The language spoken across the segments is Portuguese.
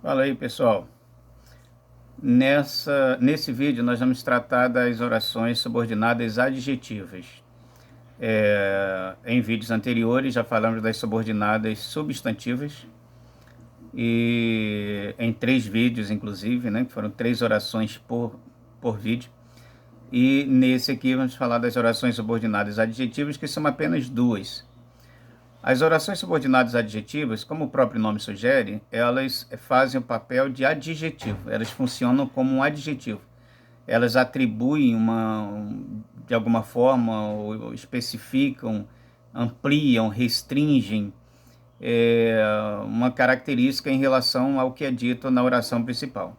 Fala aí, pessoal. Nesse vídeo, nós vamos tratar das orações subordinadas adjetivas. Em vídeos anteriores, já falamos das subordinadas substantivas, e em 3 vídeos, inclusive, né, que foram 3 orações por vídeo. E nesse aqui, vamos falar das orações subordinadas adjetivas, que são apenas 2. As orações subordinadas adjetivas, como o próprio nome sugere, elas fazem o papel de adjetivo, elas funcionam como um adjetivo. Elas atribuem de alguma forma, ou especificam, ampliam, restringem uma característica em relação ao que é dito na oração principal.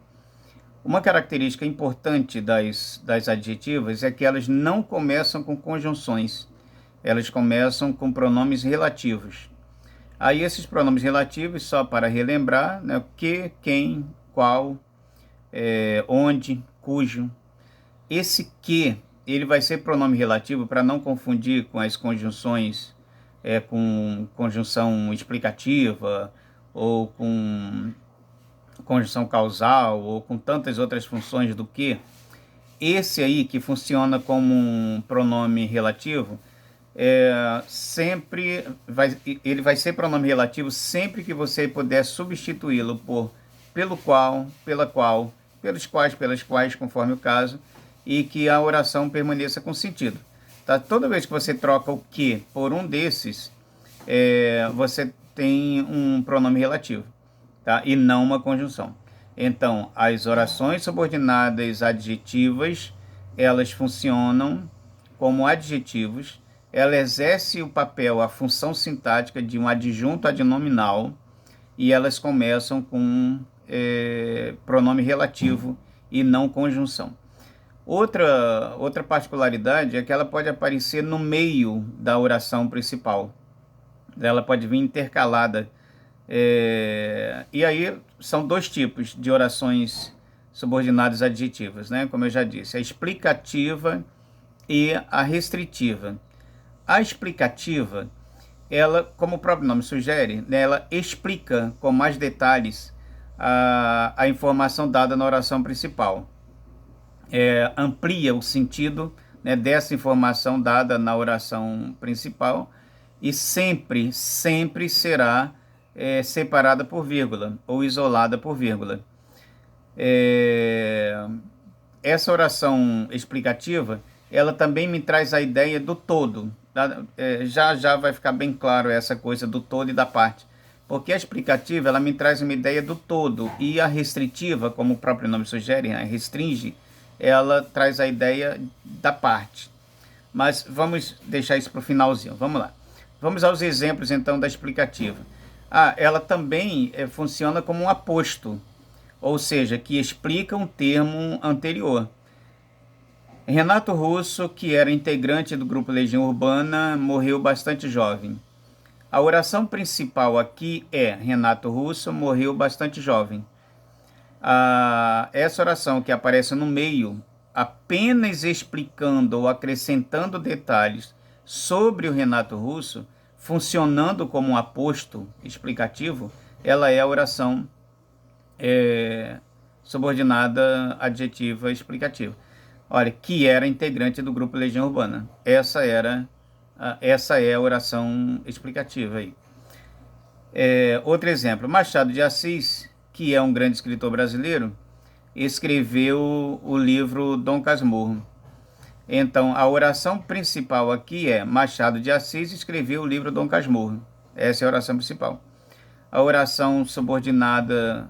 Uma característica importante das adjetivas é que elas não começam com conjunções, elas começam com pronomes relativos. Aí esses pronomes relativos, só para relembrar, né, que, quem, qual, onde, cujo. Esse que, ele vai ser pronome relativo para não confundir com as conjunções, com conjunção explicativa, ou com conjunção causal, ou com tantas outras funções do que. Esse aí, que funciona como um pronome relativo, ele vai ser pronome relativo sempre que você puder substituí-lo por pelo qual, pela qual, pelos quais, pelas quais, conforme o caso, e que a oração permaneça com sentido. Tá? Toda vez que você troca o que por um desses, você tem um pronome relativo, tá? E não uma conjunção. Então, as orações subordinadas adjetivas, elas funcionam como adjetivos. Ela exerce o papel, a função sintática de um adjunto adnominal, e elas começam com pronome relativo e não conjunção. Outra particularidade é que ela pode aparecer no meio da oração principal. Ela pode vir intercalada. E aí são 2 tipos de orações subordinadas adjetivas, né? Como eu já disse, a explicativa e a restritiva. A explicativa, ela, como o próprio nome sugere, né, ela explica com mais detalhes a informação dada na oração principal. Amplia o sentido, né, dessa informação dada na oração principal, e sempre será separada por vírgula ou isolada por vírgula. Essa oração explicativa, ela também me traz a ideia do todo. Já vai ficar bem claro essa coisa do todo e da parte. Porque a explicativa, ela me traz uma ideia do todo, e a restritiva, como o próprio nome sugere, restringe, ela traz a ideia da parte. Mas vamos deixar isso para o finalzinho. Vamos lá. Vamos aos exemplos, então, da explicativa. Ela também funciona como um aposto, ou seja, que explica um termo anterior. Renato Russo, que era integrante do grupo Legião Urbana, morreu bastante jovem. A oração principal aqui é: Renato Russo morreu bastante jovem. Essa oração que aparece no meio, apenas explicando ou acrescentando detalhes sobre o Renato Russo, funcionando como um aposto explicativo, ela é a oração subordinada adjetiva explicativa. Olha, que era integrante do grupo Legião Urbana. Essa é a oração explicativa aí. Outro exemplo, Machado de Assis, que é um grande escritor brasileiro, escreveu o livro Dom Casmurro. Então, a oração principal aqui é: Machado de Assis escreveu o livro Dom Casmurro. Essa é a oração principal. A oração subordinada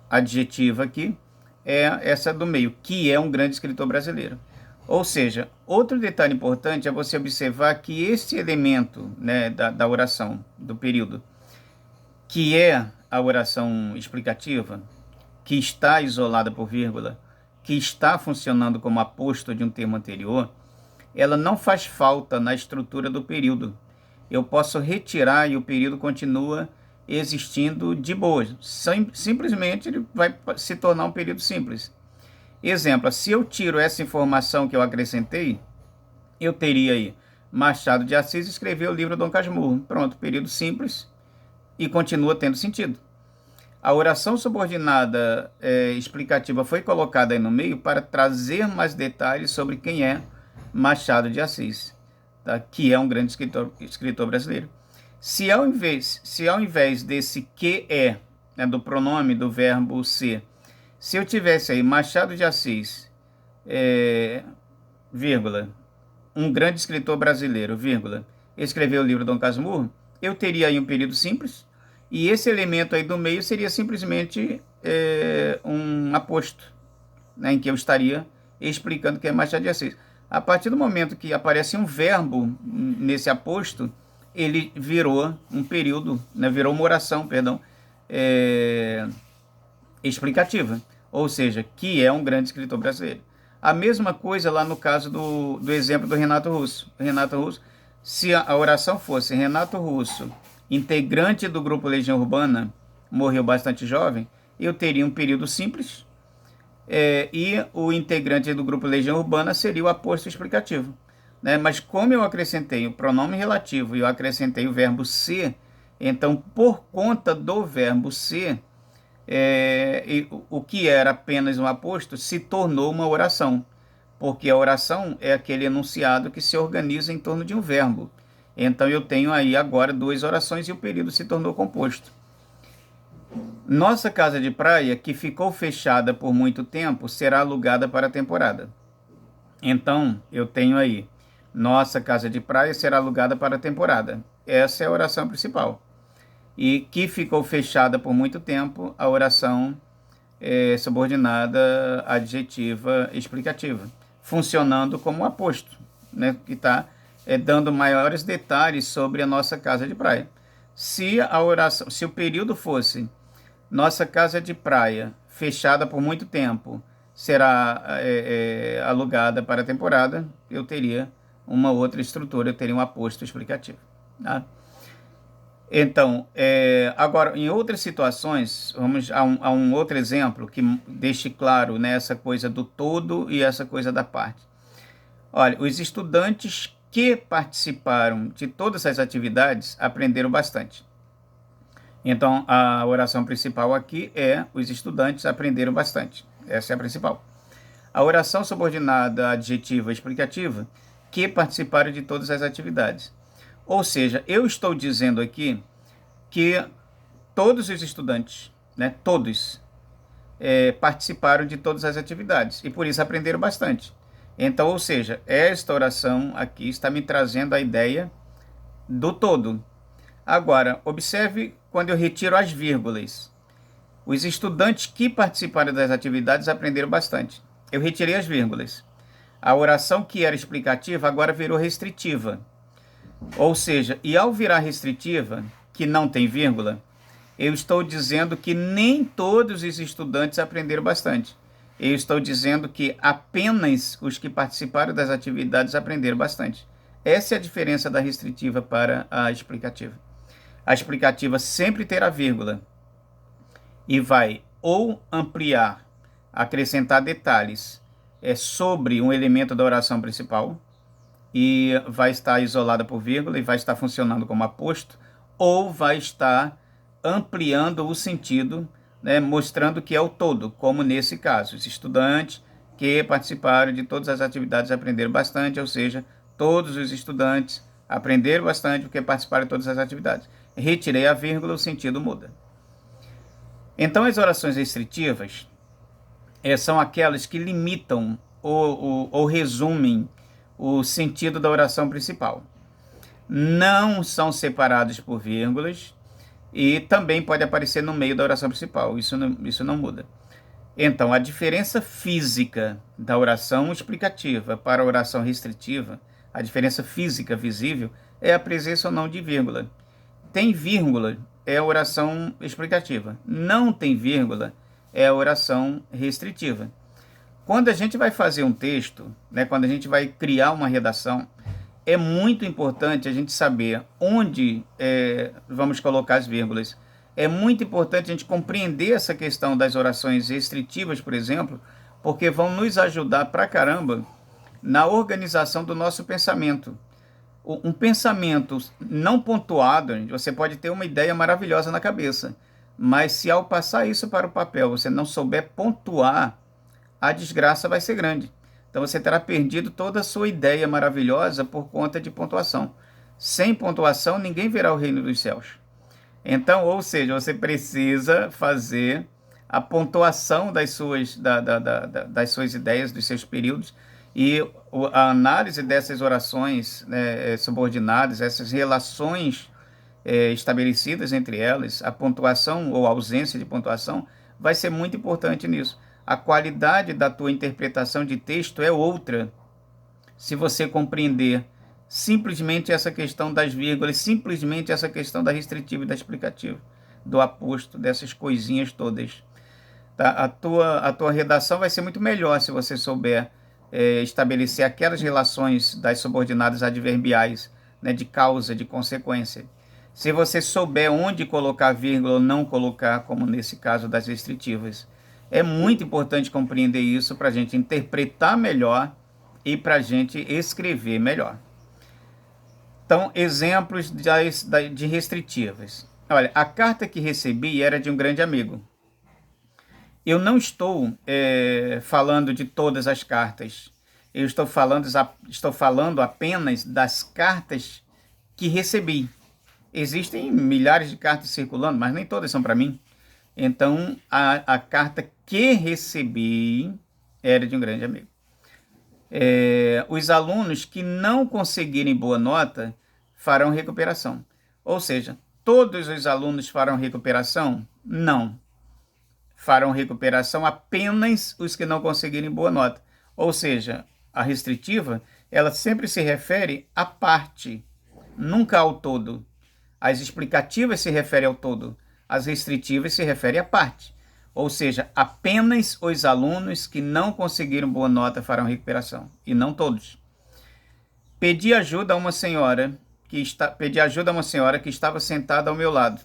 adjetiva aqui é essa do meio, que é um grande escritor brasileiro. Ou seja, outro detalhe importante é você observar que esse elemento, né, da oração, do período, que é a oração explicativa, que está isolada por vírgula, que está funcionando como aposto de um termo anterior, ela não faz falta na estrutura do período. Eu posso retirar e o período continua existindo de boa. Simplesmente ele vai se tornar um período simples. Exemplo, se eu tiro essa informação que eu acrescentei, eu teria aí: Machado de Assis escreveu o livro Dom Casmurro. Pronto, período simples, e continua tendo sentido. A oração subordinada explicativa foi colocada aí no meio para trazer mais detalhes sobre quem é Machado de Assis, tá? Que é um grande escritor brasileiro. Se ao invés desse que é, né, do pronome do verbo ser, se eu tivesse aí Machado de Assis, vírgula, um grande escritor brasileiro, vírgula, escreveu o livro Dom Casmurro, eu teria aí um período simples, e esse elemento aí do meio seria simplesmente um aposto, né, em que eu estaria explicando que é Machado de Assis. A partir do momento que aparece um verbo nesse aposto, ele virou um período, né, virou uma oração, perdão, explicativa, ou seja, que é um grande escritor brasileiro. A mesma coisa lá no caso do exemplo do Renato Russo. Renato Russo, se a oração fosse Renato Russo, integrante do grupo Legião Urbana, morreu bastante jovem, eu teria um período simples, e o integrante do grupo Legião Urbana seria o aposto explicativo. Né? Mas como eu acrescentei o pronome relativo e eu acrescentei o verbo ser, então por conta do verbo ser, o que era apenas um aposto se tornou uma oração, porque a oração é aquele enunciado que se organiza em torno de um verbo. Então eu tenho aí agora duas orações e o período se tornou composto. Nossa casa de praia, que ficou fechada por muito tempo, será alugada para a temporada. Então eu tenho aí, nossa casa de praia será alugada para a temporada. Essa é a oração principal. E que ficou fechada por muito tempo, a oração subordinada adjetiva explicativa, funcionando como aposto, né, que está dando maiores detalhes sobre a nossa casa de praia. Se o período fosse nossa casa de praia fechada por muito tempo será alugada para a temporada, eu teria uma outra estrutura, eu teria um aposto explicativo. Tá? Então, agora, em outras situações, vamos a um outro exemplo que deixe claro, né, essa coisa do todo e essa coisa da parte. Olha, os estudantes que participaram de todas as atividades aprenderam bastante. Então, a oração principal aqui é os estudantes aprenderam bastante. Essa é a principal. A oração subordinada adjetiva explicativa, que participaram de todas as atividades. Ou seja, eu estou dizendo aqui que todos os estudantes, né, todos, participaram de todas as atividades e por isso aprenderam bastante. Então, ou seja, esta oração aqui está me trazendo a ideia do todo. Agora, observe quando eu retiro as vírgulas. Os estudantes que participaram das atividades aprenderam bastante. Eu retirei as vírgulas. A oração que era explicativa agora virou restritiva. Ou seja, e ao virar restritiva, que não tem vírgula, eu estou dizendo que nem todos os estudantes aprenderam bastante. Eu estou dizendo que apenas os que participaram das atividades aprenderam bastante. Essa é a diferença da restritiva para a explicativa. A explicativa sempre terá vírgula e vai ou ampliar, acrescentar detalhes sobre um elemento da oração principal, e vai estar isolada por vírgula e vai estar funcionando como aposto, ou vai estar ampliando o sentido, né, mostrando que é o todo, como nesse caso, os estudantes que participaram de todas as atividades aprenderam bastante, ou seja, todos os estudantes aprenderam bastante porque participaram de todas as atividades. Retirei a vírgula, o sentido muda. Então, as orações restritivas são aquelas que limitam ou resumem o sentido da oração principal. Não são separados por vírgulas e também pode aparecer no meio da oração principal. Isso não muda. Então, a diferença física da oração explicativa para a oração restritiva, a diferença física visível, é a presença ou não de vírgula. Tem vírgula, é a oração explicativa. Não tem vírgula, é a oração restritiva. Quando a gente vai fazer um texto, né, quando a gente vai criar uma redação, é muito importante a gente saber onde vamos colocar as vírgulas. É muito importante a gente compreender essa questão das orações restritivas, por exemplo, porque vão nos ajudar pra caramba na organização do nosso pensamento. Um pensamento não pontuado, você pode ter uma ideia maravilhosa na cabeça, mas se ao passar isso para o papel você não souber pontuar, a desgraça vai ser grande. Então você terá perdido toda a sua ideia maravilhosa por conta de pontuação. Sem pontuação, ninguém verá o reino dos céus. Então, ou seja, você precisa fazer a pontuação das suas ideias, dos seus períodos, e a análise dessas orações, né, subordinadas, essas relações estabelecidas entre elas, a pontuação ou a ausência de pontuação, vai ser muito importante nisso. A qualidade da tua interpretação de texto é outra se você compreender simplesmente essa questão das vírgulas, simplesmente essa questão da restritiva e da explicativa, do aposto, dessas coisinhas todas. Tá? A tua redação vai ser muito melhor se você souber estabelecer aquelas relações das subordinadas adverbiais, né, de causa, de consequência. Se você souber onde colocar vírgula ou não colocar, como nesse caso das restritivas, é muito importante compreender isso para a gente interpretar melhor e para a gente escrever melhor. Então, exemplos de restritivas. Olha, a carta que recebi era de um grande amigo. Eu não estou falando de todas as cartas. Eu estou falando apenas das cartas que recebi. Existem milhares de cartas circulando, mas nem todas são para mim. Então, a carta que recebi era de um grande amigo. Os alunos que não conseguirem boa nota farão recuperação. Ou seja, todos os alunos farão recuperação? Não. Farão recuperação apenas os que não conseguirem boa nota. Ou seja, a restritiva, ela sempre se refere à parte, nunca ao todo. As explicativas se referem ao todo, as restritivas se referem à parte. Ou seja, apenas os alunos que não conseguiram boa nota farão recuperação, e não todos. Pedi ajuda a uma senhora que estava sentada ao meu lado.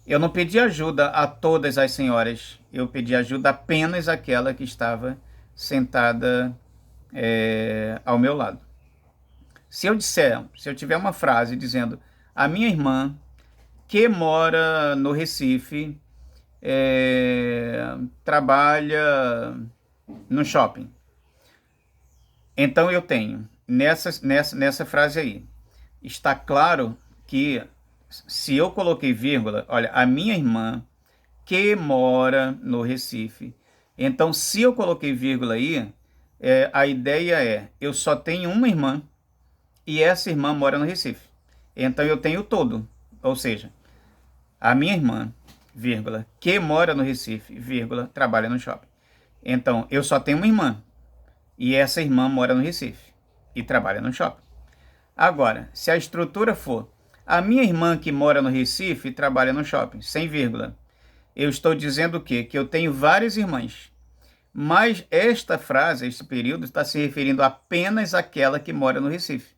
Eu não pedi ajuda a todas as senhoras, eu pedi ajuda apenas àquela que estava sentada ao meu lado. Se eu tiver uma frase dizendo, a minha irmã, que mora no Recife, trabalha no shopping. Então eu tenho, nessa frase aí, está claro que se eu coloquei vírgula, olha, a minha irmã que mora no Recife. Então, se eu coloquei vírgula aí, a ideia é, eu só tenho uma irmã e essa irmã mora no Recife. Então, eu tenho todo, ou seja, a minha irmã, vírgula, que mora no Recife, vírgula, trabalha no shopping. Então, eu só tenho uma irmã e essa irmã mora no Recife e trabalha no shopping. Agora, se a estrutura for a minha irmã que mora no Recife trabalha no shopping, sem vírgula, eu estou dizendo o quê? Que eu tenho várias irmãs. Mas esta frase, este período, está se referindo apenas àquela que mora no Recife.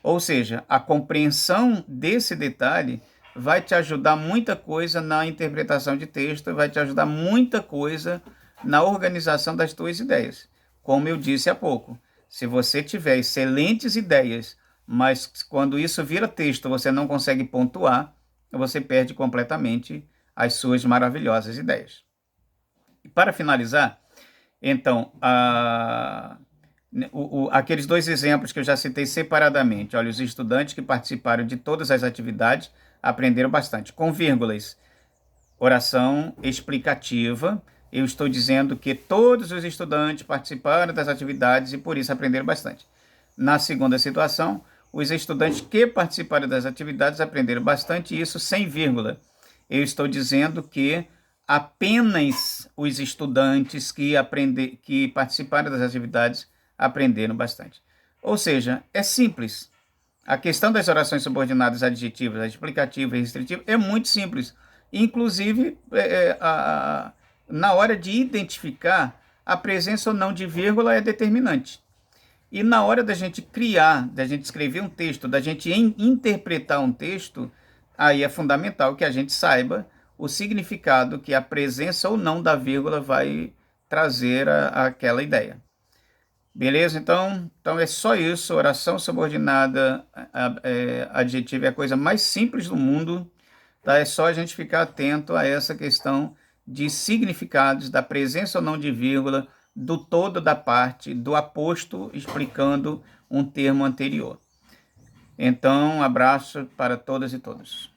Ou seja, a compreensão desse detalhe vai te ajudar muita coisa na interpretação de texto, vai te ajudar muita coisa na organização das tuas ideias. Como eu disse há pouco, se você tiver excelentes ideias, mas quando isso vira texto você não consegue pontuar, você perde completamente as suas maravilhosas ideias. E para finalizar, então, aqueles dois exemplos que eu já citei separadamente, olha, os estudantes que participaram de todas as atividades aprenderam bastante, com vírgulas, oração explicativa, eu estou dizendo que todos os estudantes participaram das atividades e por isso aprenderam bastante. Na segunda situação, os estudantes que participaram das atividades aprenderam bastante, isso sem vírgula. Eu estou dizendo que apenas os estudantes que participaram das atividades aprenderam bastante. Ou seja, é simples. A questão das orações subordinadas adjetivas, explicativa e restritiva é muito simples. Inclusive, na hora de identificar, a presença ou não de vírgula é determinante. E na hora da gente criar, da gente escrever um texto, da gente interpretar um texto, aí é fundamental que a gente saiba o significado que a presença ou não da vírgula vai trazer àquela ideia. Beleza? Então é só isso. Oração subordinada, adjetivo é a coisa mais simples do mundo. Tá? É só a gente ficar atento a essa questão de significados, da presença ou não de vírgula, do todo, da parte, do aposto explicando um termo anterior. Então, um abraço para todas e todos.